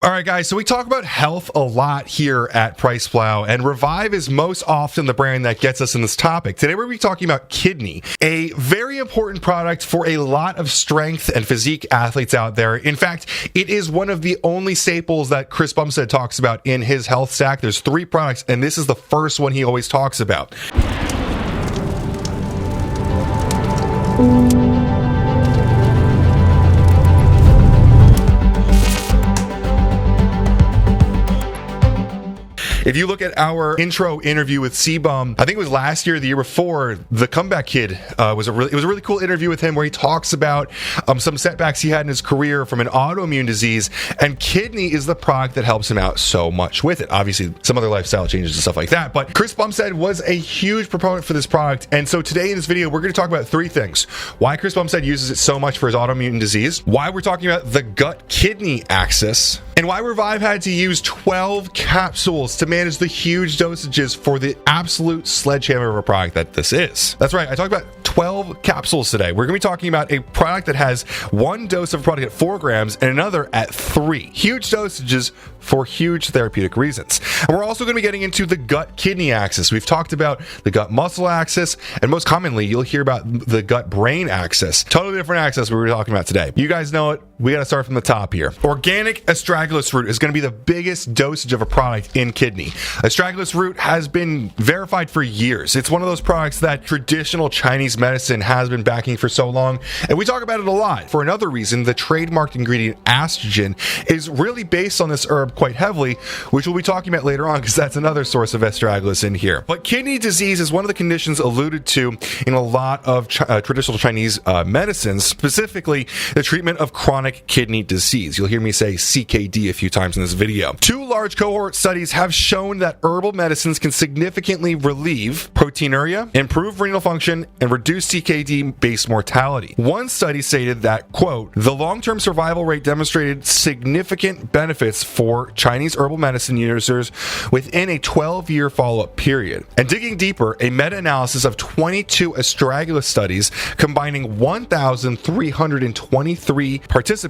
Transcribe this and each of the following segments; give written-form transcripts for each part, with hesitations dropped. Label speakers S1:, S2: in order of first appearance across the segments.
S1: All right, guys, so we talk about health a lot here at PricePlow, and Revive is most often the brand that gets us in this topic. Today, we're going to be talking about kidney, a very important product for a lot of strength and physique athletes out there. In fact, it is one of the only staples that Chris Bumstead talks about in his health stack. There's 3 products, and this is the first one he always talks about. If you look at our intro interview with CBUM, I think it was last year, the year before, the Comeback Kid was a really cool interview with him where he talks about some setbacks he had in his career from an autoimmune disease, and kidney is the product that helps him out so much with it. Obviously, some other lifestyle changes and stuff like that, but Chris Bumstead was a huge proponent for this product, and so today in this video, we're going to talk about 3 things. Why Chris Bumstead uses it so much for his autoimmune disease, why we're talking about the gut-kidney axis, and why Revive had to use 12 capsules to manage the huge dosages for the absolute sledgehammer of a product that this is. That's right, I talked about 12 capsules today. We're going to be talking about a product that has 1 dose of a product at 4 grams and another at 3. Huge dosages for huge therapeutic reasons. And we're also going to be getting into the gut-kidney axis. We've talked about the gut-muscle axis, and most commonly, you'll hear about the gut-brain axis. Totally different axis we were talking about today. You guys know it. We got to start from the top here. Organic Astragalus root is going to be the biggest dosage of a product in kidney. Astragalus root has been verified for years. It's one of those products that traditional Chinese medicine has been backing for so long, and we talk about it a lot. For another reason, the trademarked ingredient Estrogen is really based on this herb quite heavily, which we'll be talking about later on because that's another source of Astragalus in here. But kidney disease is one of the conditions alluded to in a lot of traditional Chinese medicines, specifically the treatment of chronic kidney disease. You'll hear me say CKD a few times in this video. 2 large cohort studies have shown that herbal medicines can significantly relieve proteinuria, improve renal function, and reduce CKD-based mortality. One study stated that, quote, the long-term survival rate demonstrated significant benefits for Chinese herbal medicine users within a 12-year follow-up period. And digging deeper, a meta-analysis of 22 Astragalus studies combining 1,323 participants,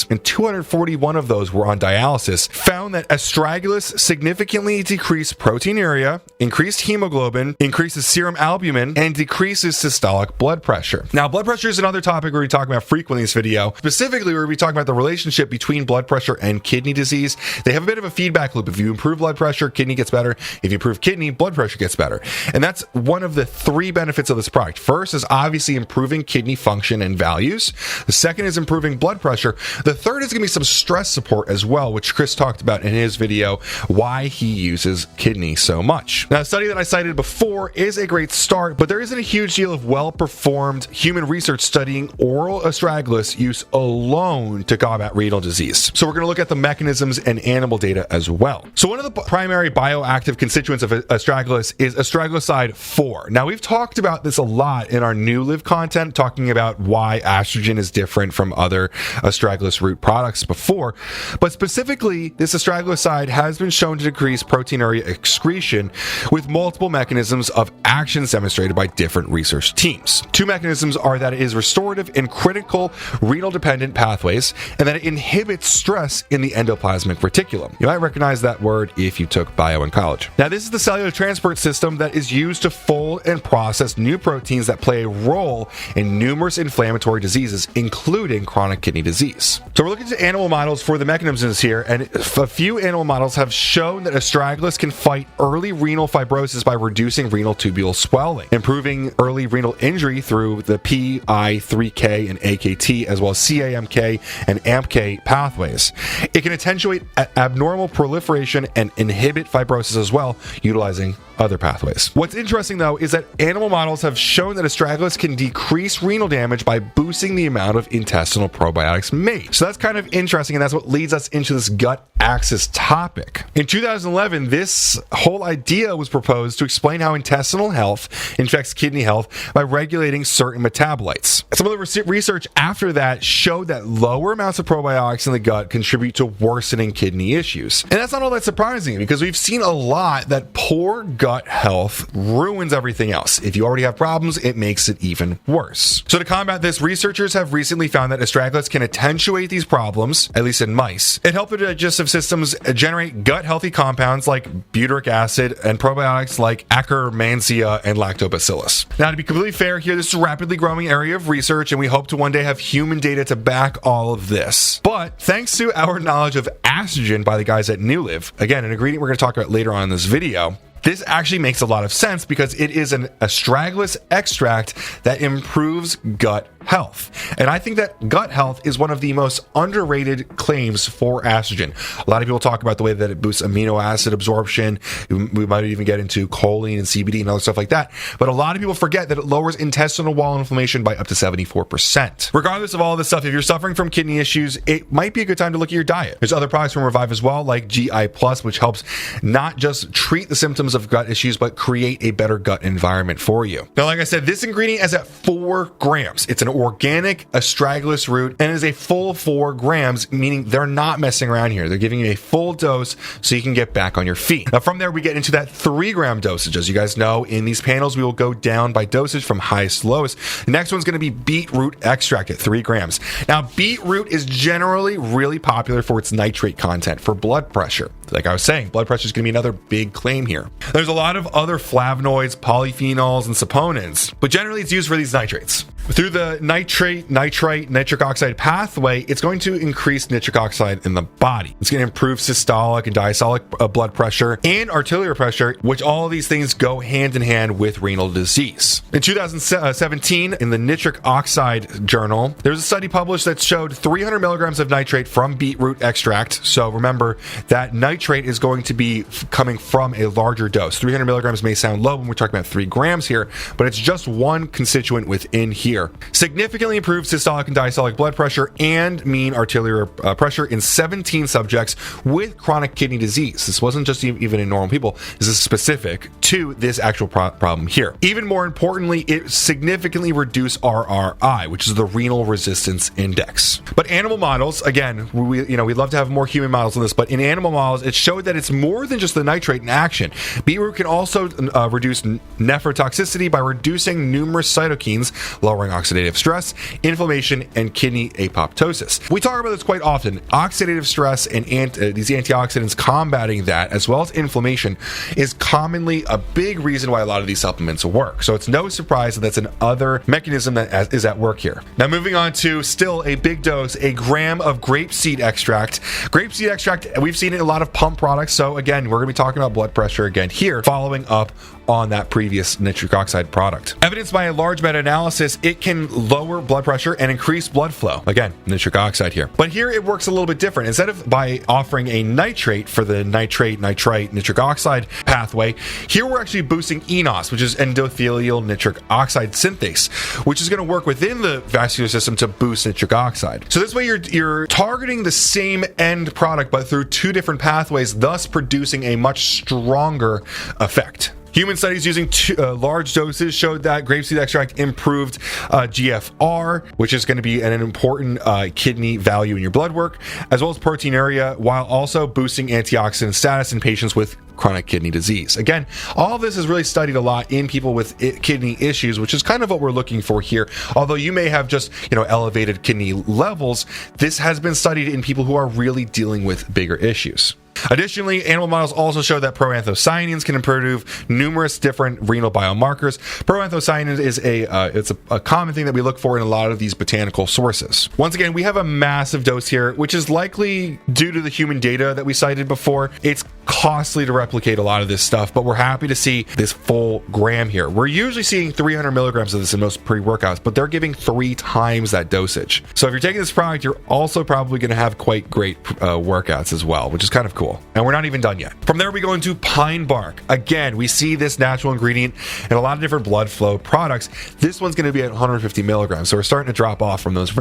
S1: and 241 of those were on dialysis, found that Astragalus significantly decreased proteinuria, increased hemoglobin, increases serum albumin, and decreases systolic blood pressure. Now, blood pressure is another topic we're talking about frequently in this video. Specifically, we're going to be talking about the relationship between blood pressure and kidney disease. They have a bit of a feedback loop. If you improve blood pressure, kidney gets better. If you improve kidney, blood pressure gets better. And that's one of the 3 benefits of this product. First is obviously improving kidney function and values. The second is improving blood pressure. The third is going to be some stress support as well, which Chris talked about in his video, why he uses kidney so much. Now, a study that I cited before is a great start, but there isn't a huge deal of well-performed human research studying oral Astragalus use alone to combat renal disease. So we're going to look at the mechanisms and animal data as well. So one of the primary bioactive constituents of Astragalus is astragaloside 4. Now, we've talked about this a lot in our New Live content, talking about why estrogen is different from other Astragalus root products before, but specifically, this astragaloside has been shown to decrease proteinuria excretion with multiple mechanisms of actions demonstrated by different research teams. 2 mechanisms are that it is restorative in critical renal-dependent pathways, and that it inhibits stress in the endoplasmic reticulum. You might recognize that word if you took bio in college. Now, this is the cellular transport system that is used to fold and process new proteins that play a role in numerous inflammatory diseases, including chronic kidney disease. So we're looking at animal models for the mechanisms here, and a few animal models have shown that Astragalus can fight early renal fibrosis by reducing renal tubule swelling, improving early renal injury through the PI3K and AKT, as well as CAMK and AMPK pathways. It can attenuate abnormal proliferation and inhibit fibrosis as well, utilizing other pathways. What's interesting, though, is that animal models have shown that Astragalus can decrease renal damage by boosting the amount of intestinal probiotics made. So that's kind of interesting, and that's what leads us into this gut axis topic. In 2011, this whole idea was proposed to explain how intestinal health affects kidney health by regulating certain metabolites. Some of the research after that showed that lower amounts of probiotics in the gut contribute to worsening kidney issues. And that's not all that surprising, because we've seen a lot that poor gut health ruins everything else. If you already have problems, it makes it even worse. So to combat this, researchers have recently found that Astragalus can attenuate these problems, at least in mice, and help the digestive digestive systems generate gut-healthy compounds like butyric acid and probiotics like Akkermansia and lactobacillus. Now, to be completely fair here, this is a rapidly growing area of research, and we hope to one day have human data to back all of this. But thanks to our knowledge of estrogen by the guys at New Live, again, an ingredient we're going to talk about later on in this video, this actually makes a lot of sense because it is an Astragalus extract that improves gut health. And I think that gut health is one of the most underrated claims for estrogen. A lot of people talk about the way that it boosts amino acid absorption. We might even get into choline and CBD and other stuff like that. But a lot of people forget that it lowers intestinal wall inflammation by up to 74%. Regardless of all this stuff, if you're suffering from kidney issues, it might be a good time to look at your diet. There's other products from Revive as well, like GI Plus, which helps not just treat the symptoms of gut issues, but create a better gut environment for you. Now, like I said, this ingredient is at 4 grams. It's an organic astragalus root and is a full 4 grams, meaning they're not messing around here. They're giving you a full dose so you can get back on your feet. Now, from there, we get into that 3-gram dosage. As you guys know, in these panels, we will go down by dosage from highest to lowest. The next one's going to be beetroot extract at 3 grams. Now, beetroot is generally really popular for its nitrate content for blood pressure. Like I was saying, blood pressure is going to be another big claim here. There's a lot of other flavonoids, polyphenols, and saponins, but generally it's used for these nitrates. Through the nitrate, nitrite, nitric oxide pathway, it's going to increase nitric oxide in the body. It's going to improve systolic and diastolic blood pressure and arterial pressure, which all of these things go hand in hand with renal disease. In 2017, in the Nitric Oxide Journal, there was a study published that showed 300 milligrams of nitrate from beetroot extract. So remember that nitrate is going to be coming from a larger dose. 300 milligrams may sound low when we're talking about 3 grams here, but it's just one constituent within here. Significantly improved systolic and diastolic blood pressure and mean arterial pressure in 17 subjects with chronic kidney disease. This wasn't just even in normal people. This is specific to this actual problem here. Even more importantly, it significantly reduced RRI, which is the renal resistance index. But animal models, again, we'd love to have more human models on this, but in animal models, it showed that it's more than just the nitrate in action. Beetroot can also reduce nephrotoxicity by reducing numerous cytokines, lowering oxidative stress, inflammation, and kidney apoptosis. We talk about this quite often. Oxidative stress and these antioxidants combating that, as well as inflammation, is commonly a big reason why a lot of these supplements work. So it's no surprise that that's another mechanism that is at work here. Now, moving on to still a big dose, a gram of grapeseed extract. Grapeseed extract, we've seen it in a lot of pump products. So again, we're going to be talking about blood pressure again here, following up on that previous nitric oxide product. Evidenced by a large meta-analysis, it can lower blood pressure and increase blood flow. Again, nitric oxide here. But here it works a little bit different. Instead of by offering a nitrate for the nitrate, nitrite, nitric oxide pathway, here we're actually boosting eNOS, which is endothelial nitric oxide synthase, which is going to work within the vascular system to boost nitric oxide. So this way you're targeting the same end product, but through 2 different pathways, thus producing a much stronger effect. Human studies using large doses showed that grapeseed extract improved GFR, which is going to be an important kidney value in your blood work, as well as proteinuria, while also boosting antioxidant status in patients with chronic kidney disease. Again, all of this is really studied a lot in people with kidney issues, which is kind of what we're looking for here. Although you may have just, elevated kidney levels, this has been studied in people who are really dealing with bigger issues. Additionally, animal models also show that proanthocyanins can improve numerous different renal biomarkers. Proanthocyanin is a common thing that we look for in a lot of these botanical sources. Once again, we have a massive dose here, which is likely due to the human data that we cited before. It's costly to replicate a lot of this stuff, but we're happy to see this full gram here. We're usually seeing 300 milligrams of this in most pre-workouts, but they're giving 3 times that dosage. So if you're taking this product, you're also probably going to have quite great workouts as well, which is kind of cool. And we're not even done yet. From there, we go into pine bark. Again, we see this natural ingredient in a lot of different blood flow products. This one's going to be at 150 milligrams. So we're starting to drop off from those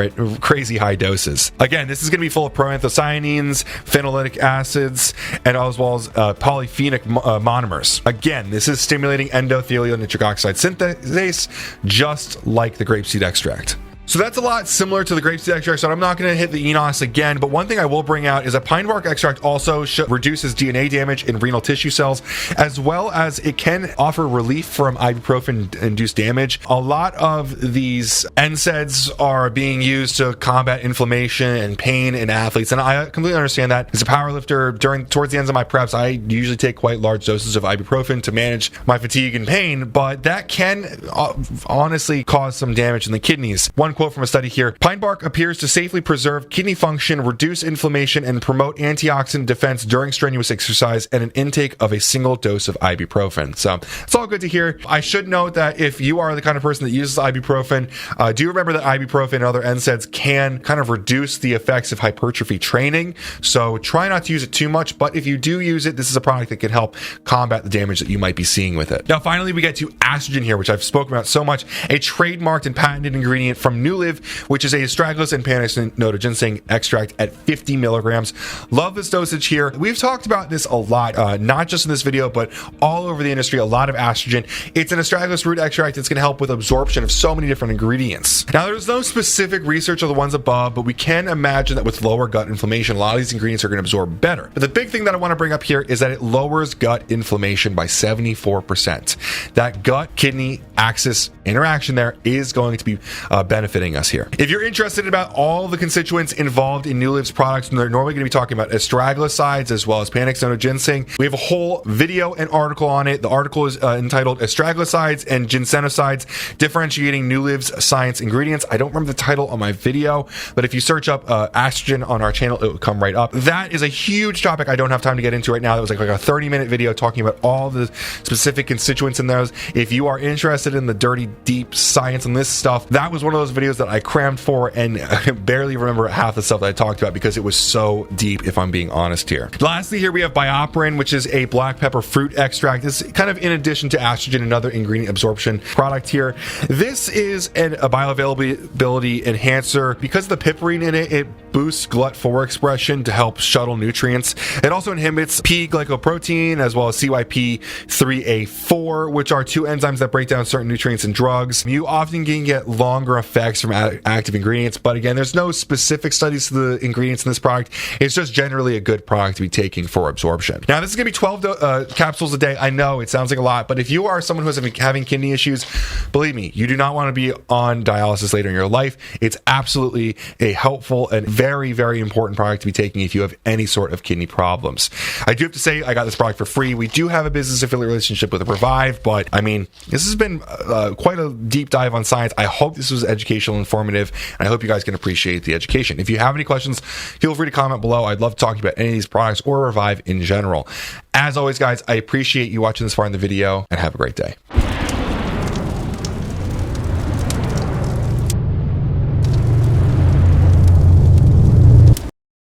S1: crazy high doses. Again, this is going to be full of proanthocyanins, phenolic acids, and as well as polyphenic monomers. Again, this is stimulating endothelial nitric oxide synthase, just like the grapeseed extract. So that's a lot similar to the grapeseed extract, so I'm not going to hit the enos again, but one thing I will bring out is that pine bark extract also reduces DNA damage in renal tissue cells, as well as it can offer relief from ibuprofen-induced damage. A lot of these NSAIDs are being used to combat inflammation and pain in athletes, and I completely understand that. As a powerlifter, towards the ends of my preps, I usually take quite large doses of ibuprofen to manage my fatigue and pain, but that can honestly cause some damage in the kidneys. One quote from a study here: pine bark appears to safely preserve kidney function, reduce inflammation, and promote antioxidant defense during strenuous exercise and an intake of a single dose of ibuprofen. So it's all good to hear. I should note that if you are the kind of person that uses ibuprofen, do remember that ibuprofen and other NSAIDs can kind of reduce the effects of hypertrophy training. So try not to use it too much, but if you do use it, this is a product that can help combat the damage that you might be seeing with it. Now, finally, we get to Estrogen here, which I've spoken about so much, a trademarked and patented ingredient from NuLive, which is a Astragalus and Panax ginseng extract at 50 milligrams. Love this dosage here. We've talked about this a lot, not just in this video, but all over the industry, a lot of estrogen. It's an Astragalus root extract that's going to help with absorption of so many different ingredients. Now, there's no specific research of the ones above, but we can imagine that with lower gut inflammation, a lot of these ingredients are going to absorb better. But the big thing that I want to bring up here is that it lowers gut inflammation by 74%. That gut-kidney axis interaction there is going to be benefiting us here. If you're interested about all the constituents involved in NuLive's products, and they're normally going to be talking about astragalosides as well as Panax ginseng, we have a whole video and article on it. The article is entitled Astragalosides and Ginsenosides, Differentiating NuLive's Science Ingredients. I don't remember the title on my video, but if you search up estrogen on our channel, it will come right up. That is a huge topic I don't have time to get into right now. That was like a 30-minute video talking about all the specific constituents in those. If you are interested in the dirty, deep science on this stuff, that was one of those videos that I crammed for and barely remember half the stuff that I talked about because it was so deep, if I'm being honest here. Lastly, here we have Bioperin, which is a black pepper fruit extract. This is kind of in addition to estrogen, another ingredient absorption product here. This is a bioavailability enhancer. Because of the piperine in it, it boosts GLUT4 expression to help shuttle nutrients. It also inhibits P-glycoprotein as well as CYP3A4, which are two enzymes that break down certain nutrients and drugs. You often can get longer effects from active ingredients, but again, there's no specific studies to the ingredients in this product. It's just generally a good product to be taking for absorption. Now, this is going to be 12 capsules a day. I know it sounds like a lot, but if you are someone who's having kidney issues, believe me, you do not want to be on dialysis later in your life. It's absolutely a helpful and very, very important product to be taking if you have any sort of kidney problems. I do have to say, I got this product for free. We do have a business affiliate relationship with Revive, but I mean, this has been quite a deep dive on science. I hope this was educational, informative, and I hope you guys can appreciate the education. If you have any questions, feel free to comment below. I'd love to talk about any of these products or Revive in general. As always, guys, I appreciate you watching this far in the video, and have a great day.